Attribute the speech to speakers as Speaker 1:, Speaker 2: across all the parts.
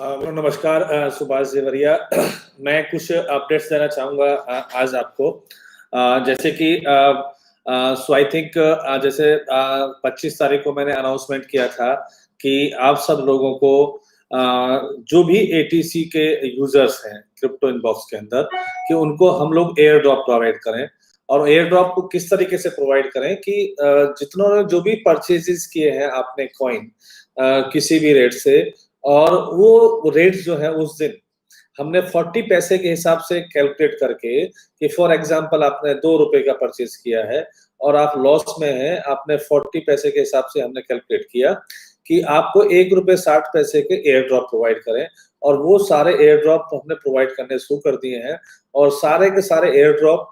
Speaker 1: नमस्कार सुभाष जेवरिया। मैं कुछ अपडेट्स देना चाहूँगा आज आपको। जैसे कि सो आई थिंक जैसे 25 तारीख को मैंने अनाउंसमेंट किया था कि आप सब लोगों को जो भी एटीसी के यूजर्स हैं क्रिप्टो इनबॉक्स के अंदर कि उनको हम लोग एयर ड्रॉप प्रोवाइड करें। और एयर ड्रॉप को किस तरीके से प्रोवाइड करें कि जितनों जो भी परचेजेस किए हैं आपने कॉइन किसी भी रेट से, और वो रेट जो है उस दिन हमने 40 पैसे के हिसाब से कैलकुलेट करके कि फॉर एग्जांपल आपने 2 रुपए का परचेज किया है और आप लॉस में हैं, आपने 40 पैसे के हिसाब से हमने कैलकुलेट किया कि आपको 1 रुपए 60 पैसे के एयर ड्रॉप प्रोवाइड करें। और वो सारे एयर ड्रॉप हमने प्रोवाइड करने शुरू कर दिए हैं और सारे के सारे एयर ड्रॉप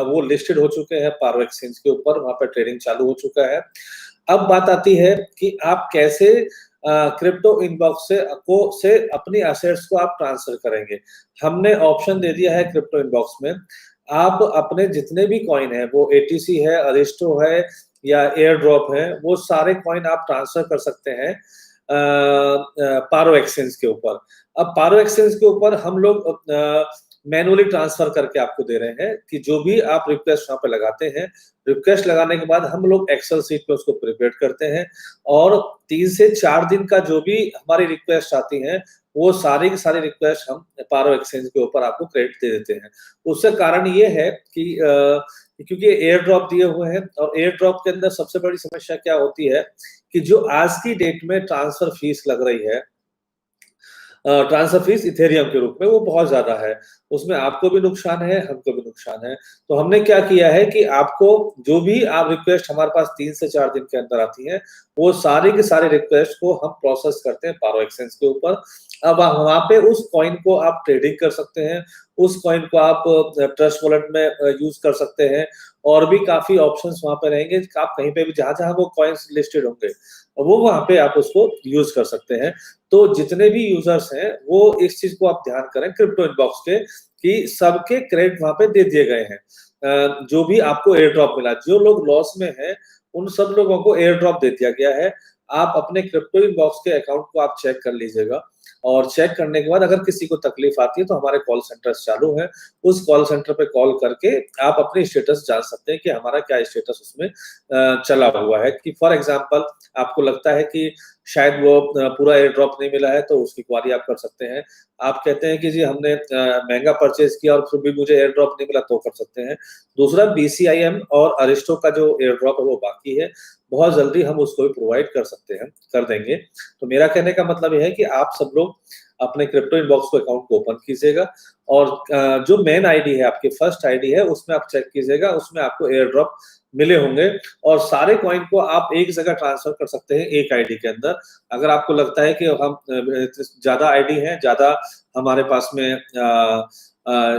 Speaker 1: वो लिस्टेड हो चुके हैं पारो एक्सचेंज के ऊपर, वहां पर ट्रेडिंग चालू हो चुका है। अब बात आती है कि आप कैसे क्रिप्टो इनबॉक्स से अपनी एसेट्स को आप ट्रांसफर करेंगे। हमने ऑप्शन दे दिया है क्रिप्टो इनबॉक्स में, आप अपने जितने भी कॉइन है, वो एटीसी है, अरिस्टो है या एयर ड्रॉप है, वो सारे कॉइन आप ट्रांसफर कर सकते हैं पारो एक्सचेंज के ऊपर। अब पारो एक्सचेंज के ऊपर हम लोग मैनुअली ट्रांसफर करके आपको दे रहे हैं कि जो भी आप रिक्वेस्ट वहां पे लगाते हैं, रिक्वेस्ट लगाने के बाद हम लोग एक्सेल सीट पे उसको प्रिपेयर करते हैं और 3 से 4 दिन का जो भी हमारी रिक्वेस्ट आती है वो सारी की सारी रिक्वेस्ट हम पारो एक्सचेंज के ऊपर आपको क्रेडिट दे देते हैं। उससे कारण ये है कि क्योंकि एयर ड्रॉप दिए हुए हैं और एयर ड्रॉप के अंदर सबसे बड़ी समस्या क्या होती है कि जो आज की डेट में ट्रांसफर फीस लग रही है, ट्रांसफर फीस इथेरियम के रूप में, वो बहुत ज्यादा है। उसमें आपको भी नुकसान है, हमको भी नुकसान है। तो हमने क्या किया है कि आपको जो भी आप रिक्वेस्ट हमारे पास 3 से 4 दिन के अंदर आती है, वो सारी की सारी रिक्वेस्ट को हम प्रोसेस करते हैं पारो एक्सचेंज के ऊपर। अब वहां पे उस कॉइन को आप ट्रेडिंग कर सकते हैं, उस कॉइन को आप ट्रस्ट वॉलेट में यूज कर सकते हैं और भी काफी ऑप्शंस वहां पे रहेंगे। आप कहीं पे भी जहां जहां वो कॉइन्स लिस्टेड होंगे वो वहां पे आप उसको यूज कर सकते हैं। तो जितने भी यूजर्स हैं वो इस चीज को आप ध्यान करें क्रिप्टो इनबॉक्स के कि सबके क्रेडिट वहां पे दे दिए गए हैं। जो भी आपको एयर ड्रॉप मिला, जो लोग लॉस में हैं उन सब लोगों को एयर ड्रॉप दे दिया गया है। आप अपने क्रिप्टो इनबॉक्स के अकाउंट को आप चेक कर लीजिएगा और चेक करने के बाद अगर किसी को तकलीफ आती है तो हमारे कॉल सेंटर्स चालू हैं, उस कॉल सेंटर पे कॉल करके आप अपनी स्टेटस जान सकते हैं कि हमारा क्या स्टेटस उसमें चला हुआ है। कि फॉर एग्जांपल आपको लगता है कि शायद वो पूरा एयर ड्रॉप नहीं मिला है तो उसकी क्वारी आप कर सकते हैं। आप कहते हैं कि जी हमने महंगा परचेज किया और फिर भी मुझे एयर ड्रॉप नहीं मिला, तो कर सकते हैं। दूसरा, बीसीआईएम और अरिस्टो का जो एयर ड्रॉप है वो बाकी है, बहुत जल्दी हम उसको भी प्रोवाइड कर सकते हैं, कर देंगे। तो मेरा कहने का मतलब यह है कि आप सब लोग अपने क्रिप्टो इनबॉक्स को अकाउंट को ओपन कीजिएगा और जो मेन आईडी है, आपकी फर्स्ट आईडी है, उसमें आप चेक कीजिएगा, उसमें आपको एयर ड्रॉप मिले होंगे और सारे कॉइन को आप एक जगह ट्रांसफर कर सकते हैं एक आईडी के अंदर। अगर आपको लगता है कि हम ज्यादा आईडी हैं, ज्यादा हमारे पास में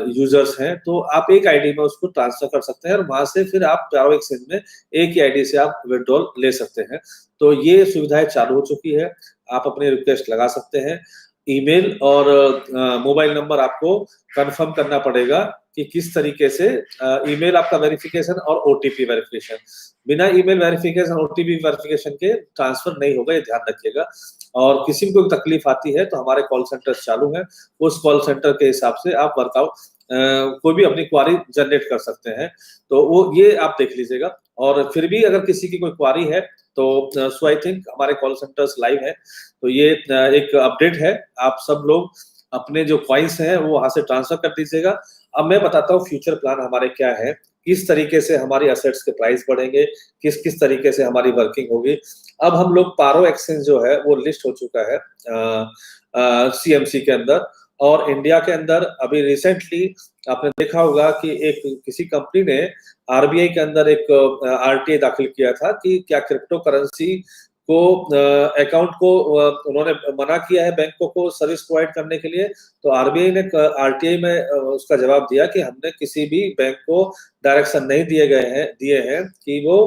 Speaker 1: यूजर्स हैं, तो आप एक आईडी में उसको ट्रांसफर कर सकते हैं और वहां से फिर आप पारो एक्सचेंज में एक ही आईडी से आप विड्रॉल ले सकते हैं। तो ये सुविधाएं चालू हो चुकी है, आप अपने रिक्वेस्ट लगा सकते हैं। ईमेल और मोबाइल नंबर आपको कंफर्म करना पड़ेगा कि किस तरीके से ईमेल आपका वेरिफिकेशन और ओटीपी वेरिफिकेशन, बिना ईमेल वेरिफिकेशन ओटीपी वेरिफिकेशन के ट्रांसफर नहीं होगा, ये ध्यान रखिएगा। और किसी को तकलीफ आती है तो हमारे कॉल सेंटर चालू हैं, उस कॉल सेंटर के हिसाब से आप वर्कआउट कोई भी अपनी क्वारी जनरेट कर सकते हैं। तो वो ये आप देख लीजिएगा। और फिर भी अगर किसी की कोई क्वारी है तो सो आई थिंक हमारे कॉल सेंटर्स लाइव है। तो ये एक अपडेट है, आप सब लोग अपने जो कॉइन्स हैं वो वहां से ट्रांसफर कर दीजिएगा। अब मैं बताता हूँ फ्यूचर प्लान हमारे क्या है, किस तरीके से हमारी एसेट्स के प्राइस बढ़ेंगे, किस किस तरीके से हमारी वर्किंग होगी। अब हम लोग पारो एक्सचेंज जो है वो लिस्ट हो चुका है सीएमसी के अंदर, और इंडिया के अंदर अभी रिसेंटली आपने देखा होगा कि एक किसी कंपनी ने आरबीआई के अंदर एक आरटीआई दाखिल किया था कि क्या क्रिप्टो करेंसी को अकाउंट को उन्होंने मना किया है बैंकों को सर्विस प्रोवाइड करने के लिए। तो आरबीआई ने आरटीआई में उसका जवाब दिया कि हमने किसी भी बैंक को डायरेक्शन नहीं दिए हैं कि वो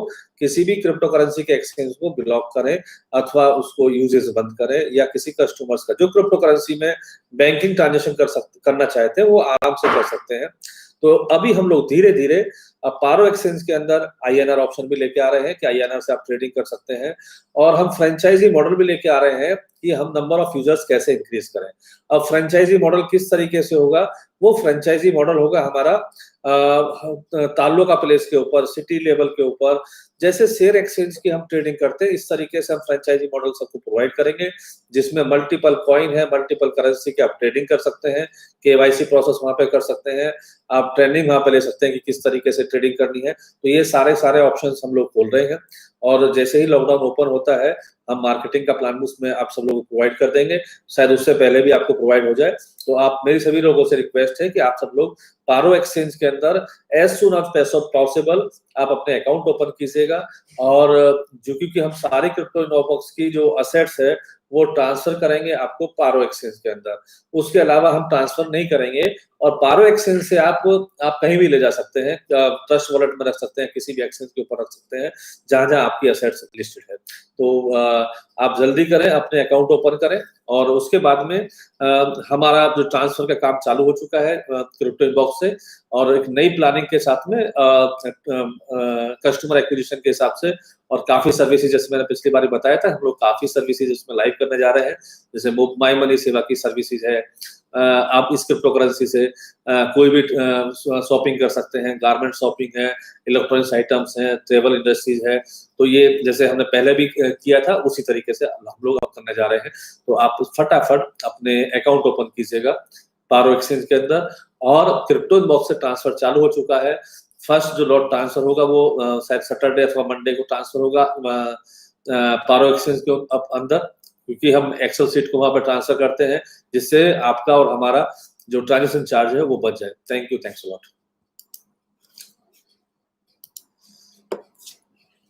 Speaker 1: किसी भी क्रिप्टो करेंसी के एक्सचेंज को ब्लॉक करें अथवा उसको यूजेस बंद करें, या किसी कस्टमर्स का जो क्रिप्टो करेंसी में बैंकिंग ट्रांजेक्शन करना चाहते हैं वो आराम से कर सकते हैं। तो अभी हम लोग धीरे-धीरे पारो एक्सचेंज के अंदर आईएनआर ऑप्शन भी लेके आ रहे हैं कि आईएनआर से आप ट्रेडिंग कर सकते हैं और हम फ्रेंचाइजी मॉडल भी लेके आ रहे हैं कि हम नंबर ऑफ यूजर्स कैसे इंक्रीज करें। अब फ्रेंचाइजी मॉडल किस तरीके से होगा, वो फ्रेंचाइजी मॉडल होगा हमारा ताल्लुका प्लेस के ऊपर, सिटी लेवल के ऊपर, जैसे शेयर एक्सचेंज की हम ट्रेडिंग करते हैं, इस तरीके से हम फ्रेंचाइजी मॉडल सबको प्रोवाइड करेंगे, जिसमें मल्टीपल कॉइन है, मल्टीपल करेंसी की आप ट्रेडिंग कर सकते हैं, केवाईसी प्रोसेस वहाँ पे कर सकते हैं, आप ट्रेनिंग वहाँ पे ले सकते हैं कि किस तरीके से ट्रेडिंग करनी है। तो ये सारे ऑप्शंस हम लोग खोल रहे हैं और जैसे ही लॉकडाउन ओपन होता है, हम मार्केटिंग का प्लान उसमें आप सब लोगों को प्रोवाइड कर देंगे, शायद उससे पहले भी आपको प्रोवाइड हो जाए। तो आप मेरी सभी लोगों से रिक्वेस्ट है कि आप सब लोग पारो एक्सचेंज के अंदर एज सून एज पॉसिबल आप अपने अकाउंट ओपन कीजिएगा और जो क्योंकि हम सारे क्रिप्टो इनोबॉक्स की जो असेट्स है वो ट्रांसफर करेंगे आपको पारो एक्सचेंज के अंदर। उसके अलावा हम ट्रांसफर नहीं करेंगे और पारो एक्सचेंज से आप कहीं भी ले जा सकते हैं, ट्रस्ट वॉलेट में रख सकते हैं, किसी भी एक्सचेंज के ऊपर रख सकते हैं जहां आपकी असेट्स लिस्टेड है। तो आप जल्दी करें, अपने अकाउंट ओपन करें और उसके बाद में हमारा जो ट्रांसफर का काम चालू हो चुका है क्रिप्टो इनबॉक्स से और एक नई प्लानिंग के साथ में कस्टमर एक्विजिशन के हिसाब से और काफी सर्विसेज, जैसे मैंने पिछली बार बताया था, हम लोग काफी सर्विसेज इसमें लाइव करने जा रहे हैं, जैसे माई मनी सेवा की सर्विसेज है। आप इस क्रिप्टो करेंसी से कोई भी शॉपिंग कर सकते हैं, गारमेंट शॉपिंग है, इलेक्ट्रॉनिक्स आइटम्स हैं, ट्रेवल इंडस्ट्रीज है। तो ये जैसे हमने पहले भी किया था उसी तरीके से हम लोग अब करने जा रहे हैं। तो आप फटाफट अपने अकाउंट ओपन कीजिएगा पारो एक्सचेंज के अंदर और क्रिप्टो इनबॉक्स से ट्रांसफर चालू हो चुका है। फर्स्ट जो लॉट ट्रांसफर होगा वो शायद सैटरडे अथवा मंडे को ट्रांसफर होगा पारो एक्सचेंज के अंदर, क्योंकि हम एक्सेल सीट को वहां पर ट्रांसफर करते हैं जिससे आपका और हमारा जो ट्रांजेक्शन चार्ज है वो बच जाए। Thank you, thanks a lot.